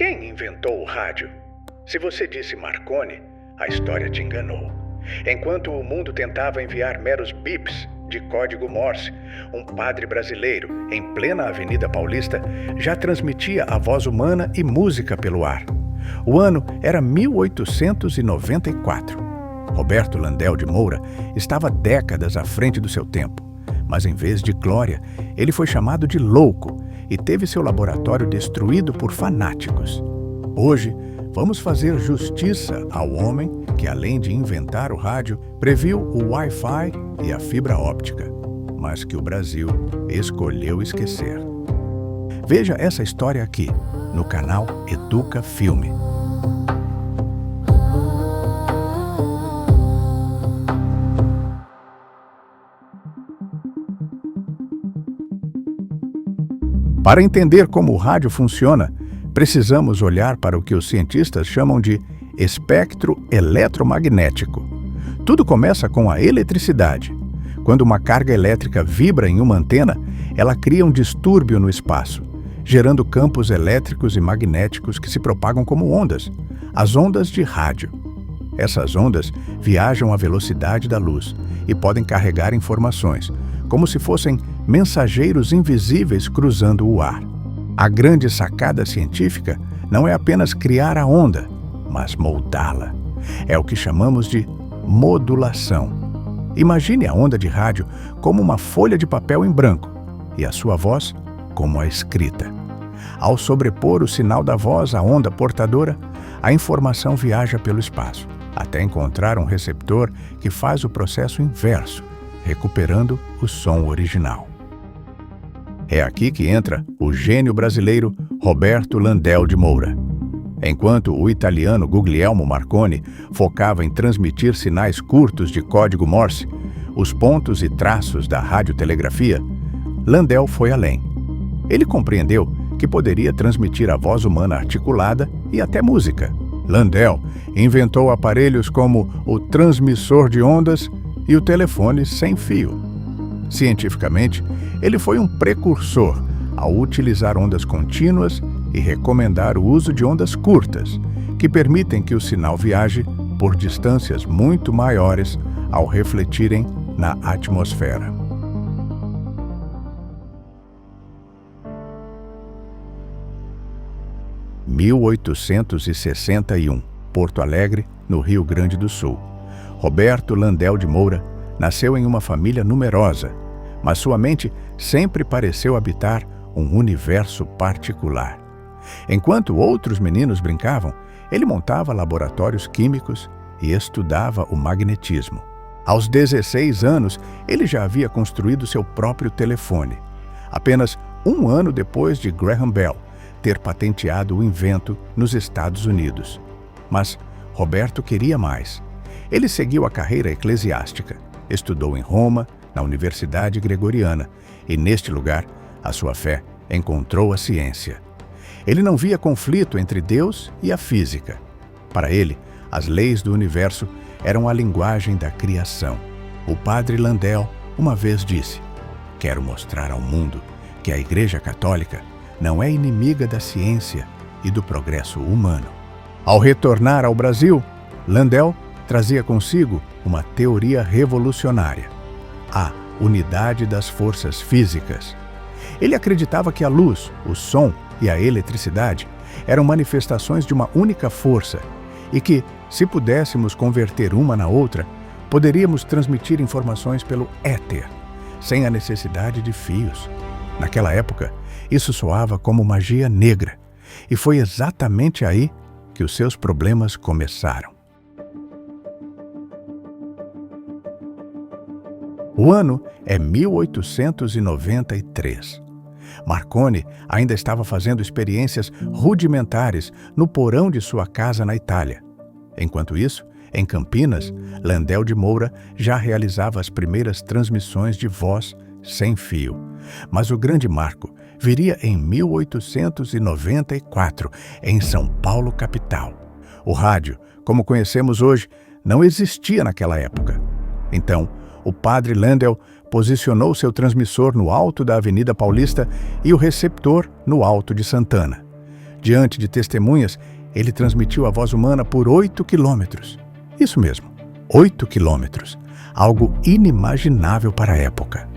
Quem inventou o rádio? Se você disse Marconi, a história te enganou. Enquanto o mundo tentava enviar meros bips de código Morse, um padre brasileiro, em plena Avenida Paulista, já transmitia a voz humana e música pelo ar. O ano era 1894. Roberto Landel de Moura estava décadas à frente do seu tempo, mas em vez de glória, ele foi chamado de louco e teve seu laboratório destruído por fanáticos. Hoje, vamos fazer justiça ao homem que, além de inventar o rádio, previu o Wi-Fi e a fibra óptica, mas que o Brasil escolheu esquecer. Veja essa história aqui, no canal Educa Filme. Para entender como o rádio funciona, precisamos olhar para o que os cientistas chamam de espectro eletromagnético. Tudo começa com a eletricidade. Quando uma carga elétrica vibra em uma antena, ela cria um distúrbio no espaço, gerando campos elétricos e magnéticos que se propagam como ondas, as ondas de rádio. Essas ondas viajam à velocidade da luz e podem carregar informações, como se fossem mensageiros invisíveis cruzando o ar. A grande sacada científica não é apenas criar a onda, mas moldá-la. É o que chamamos de modulação. Imagine a onda de rádio como uma folha de papel em branco e a sua voz como a escrita. Ao sobrepor o sinal da voz à onda portadora, a informação viaja pelo espaço, até encontrar um receptor que faz o processo inverso, recuperando o som original. É aqui que entra o gênio brasileiro Roberto Landel de Moura. Enquanto o italiano Guglielmo Marconi focava em transmitir sinais curtos de código Morse, os pontos e traços da radiotelegrafia, Landel foi além. Ele compreendeu que poderia transmitir a voz humana articulada e até música. Landel inventou aparelhos como o transmissor de ondas e o telefone sem fio. Cientificamente, ele foi um precursor ao utilizar ondas contínuas e recomendar o uso de ondas curtas, que permitem que o sinal viaje por distâncias muito maiores ao refletirem na atmosfera. Em 1861, Porto Alegre, no Rio Grande do Sul. Roberto Landel de Moura nasceu em uma família numerosa, mas sua mente sempre pareceu habitar um universo particular. Enquanto outros meninos brincavam, ele montava laboratórios químicos e estudava o magnetismo. Aos 16 anos, ele já havia construído seu próprio telefone, apenas um ano depois de Graham Bell ter patenteado o invento nos Estados Unidos. Mas Roberto queria mais. Ele seguiu a carreira eclesiástica, estudou em Roma, na Universidade Gregoriana, e neste lugar, a sua fé encontrou a ciência. Ele não via conflito entre Deus e a física. Para ele, as leis do universo eram a linguagem da criação. O padre Landel uma vez disse: "Quero mostrar ao mundo que a Igreja Católica não é inimiga da ciência e do progresso humano." Ao retornar ao Brasil, Landel trazia consigo uma teoria revolucionária: a unidade das forças físicas. Ele acreditava que a luz, o som e a eletricidade eram manifestações de uma única força e que, se pudéssemos converter uma na outra, poderíamos transmitir informações pelo éter, sem a necessidade de fios. Naquela época, isso soava como magia negra, e foi exatamente aí que os seus problemas começaram. O ano é 1893. Marconi ainda estava fazendo experiências rudimentares no porão de sua casa na Itália. Enquanto isso, em Campinas, Landel de Moura já realizava as primeiras transmissões de voz sem fio. Mas o grande marco viria em 1894, em São Paulo, capital. O rádio, como conhecemos hoje, não existia naquela época. Então, o padre Landel posicionou seu transmissor no alto da Avenida Paulista e o receptor no alto de Santana. Diante de testemunhas, ele transmitiu a voz humana por 8 quilômetros. Isso mesmo, 8 quilômetros. Algo inimaginável para a época.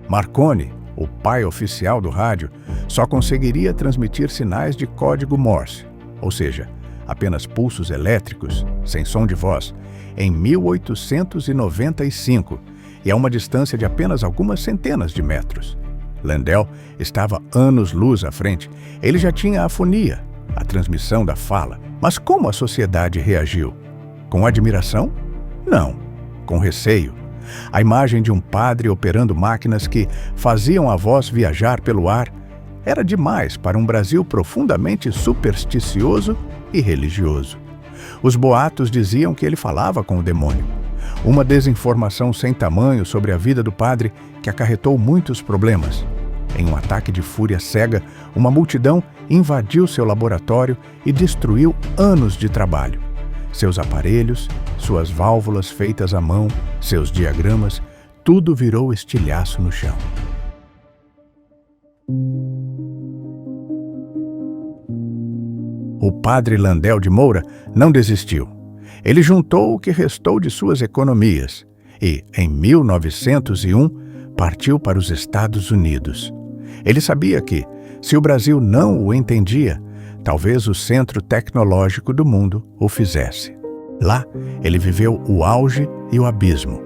Marconi, o pai oficial do rádio, só conseguiria transmitir sinais de código Morse, ou seja, apenas pulsos elétricos, sem som de voz, em 1895, e a uma distância de apenas algumas centenas de metros. Landel estava anos-luz à frente. Ele já tinha a fonia, a transmissão da fala. Mas como a sociedade reagiu? Com admiração? Não, com receio. A imagem de um padre operando máquinas que faziam a voz viajar pelo ar era demais para um Brasil profundamente supersticioso e religioso. Os boatos diziam que ele falava com o demônio. Uma desinformação sem tamanho sobre a vida do padre que acarretou muitos problemas. Em um ataque de fúria cega, uma multidão invadiu seu laboratório e destruiu anos de trabalho. Seus aparelhos, suas válvulas feitas à mão, seus diagramas, tudo virou estilhaço no chão. O padre Landel de Moura não desistiu. Ele juntou o que restou de suas economias e, em 1901, partiu para os Estados Unidos. Ele sabia que, se o Brasil não o entendia, talvez o centro tecnológico do mundo o fizesse. Lá, ele viveu o auge e o abismo.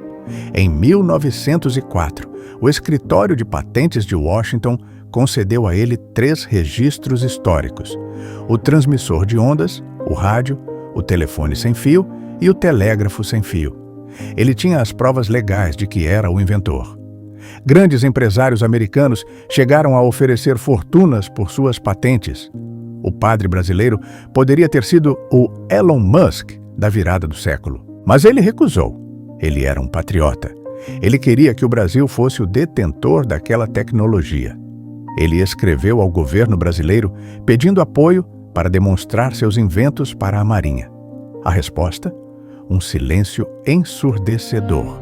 Em 1904, o Escritório de Patentes de Washington concedeu a ele 3 registros históricos: o transmissor de ondas, o rádio, o telefone sem fio e o telégrafo sem fio. Ele tinha as provas legais de que era o inventor. Grandes empresários americanos chegaram a oferecer fortunas por suas patentes. O padre brasileiro poderia ter sido o Elon Musk da virada do século, mas ele recusou. Ele era um patriota. Ele queria que o Brasil fosse o detentor daquela tecnologia. Ele escreveu ao governo brasileiro pedindo apoio para demonstrar seus inventos para a Marinha. A resposta? Um silêncio ensurdecedor.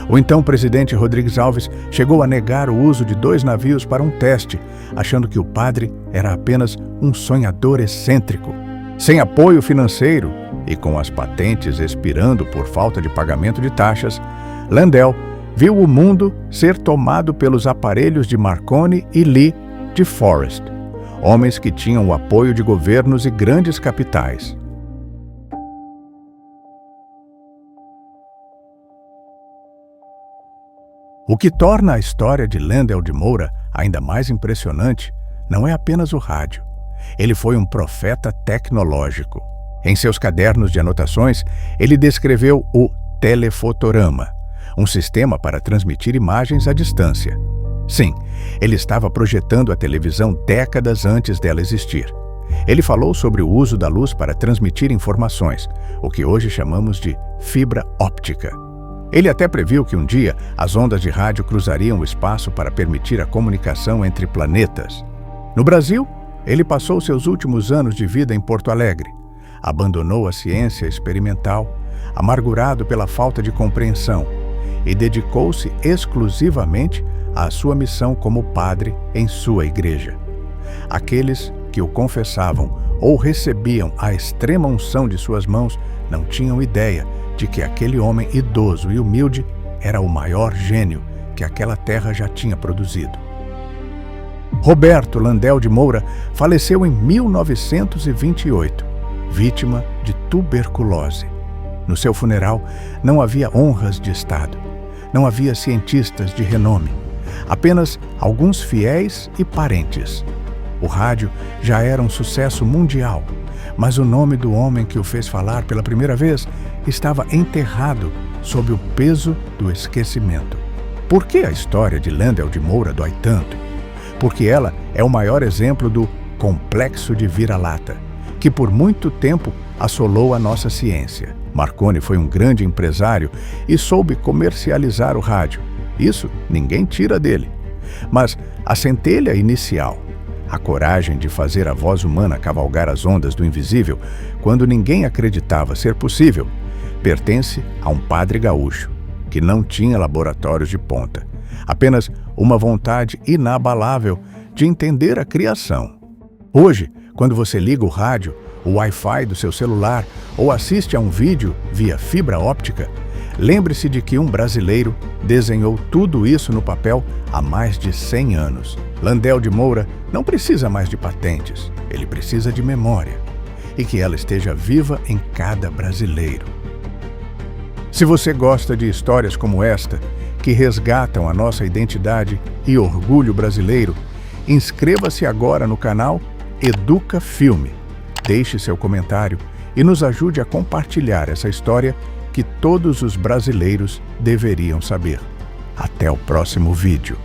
O então presidente Rodrigues Alves chegou a negar o uso de 2 navios para um teste, achando que o padre era apenas um sonhador excêntrico. Sem apoio financeiro e com as patentes expirando por falta de pagamento de taxas, Landel viu o mundo ser tomado pelos aparelhos de Marconi e Lee de Forrest, homens que tinham o apoio de governos e grandes capitais. O que torna a história de Landel de Moura ainda mais impressionante não é apenas o rádio. Ele foi um profeta tecnológico. Em seus cadernos de anotações, ele descreveu o telefotorama, um sistema para transmitir imagens à distância. Sim, ele estava projetando a televisão décadas antes dela existir. Ele falou sobre o uso da luz para transmitir informações, o que hoje chamamos de fibra óptica. Ele até previu que um dia as ondas de rádio cruzariam o espaço para permitir a comunicação entre planetas. No Brasil, ele passou seus últimos anos de vida em Porto Alegre. Abandonou a ciência experimental, amargurado pela falta de compreensão, e dedicou-se exclusivamente à sua missão como padre em sua igreja. Aqueles que o confessavam ou recebiam a extrema unção de suas mãos não tinham ideia de que aquele homem idoso e humilde era o maior gênio que aquela terra já tinha produzido. Roberto Landel de Moura faleceu em 1928, vítima de tuberculose. No seu funeral, não havia honras de Estado, não havia cientistas de renome, apenas alguns fiéis e parentes. O rádio já era um sucesso mundial, mas o nome do homem que o fez falar pela primeira vez estava enterrado sob o peso do esquecimento. Por que a história de Landel de Moura dói tanto? Porque ela é o maior exemplo do complexo de vira-lata, que por muito tempo assolou a nossa ciência. Marconi foi um grande empresário e soube comercializar o rádio. Isso ninguém tira dele. Mas a centelha inicial, a coragem de fazer a voz humana cavalgar as ondas do invisível quando ninguém acreditava ser possível, pertence a um padre gaúcho que não tinha laboratórios de ponta, apenas uma vontade inabalável de entender a criação. Hoje, quando você liga o rádio, o Wi-Fi do seu celular ou assiste a um vídeo via fibra óptica, lembre-se de que um brasileiro desenhou tudo isso no papel há mais de 100 anos. Landel de Moura não precisa mais de patentes, ele precisa de memória, e que ela esteja viva em cada brasileiro. Se você gosta de histórias como esta, que resgatam a nossa identidade e orgulho brasileiro, inscreva-se agora no canal Educa Filme. Deixe seu comentário e nos ajude a compartilhar essa história que todos os brasileiros deveriam saber. Até o próximo vídeo.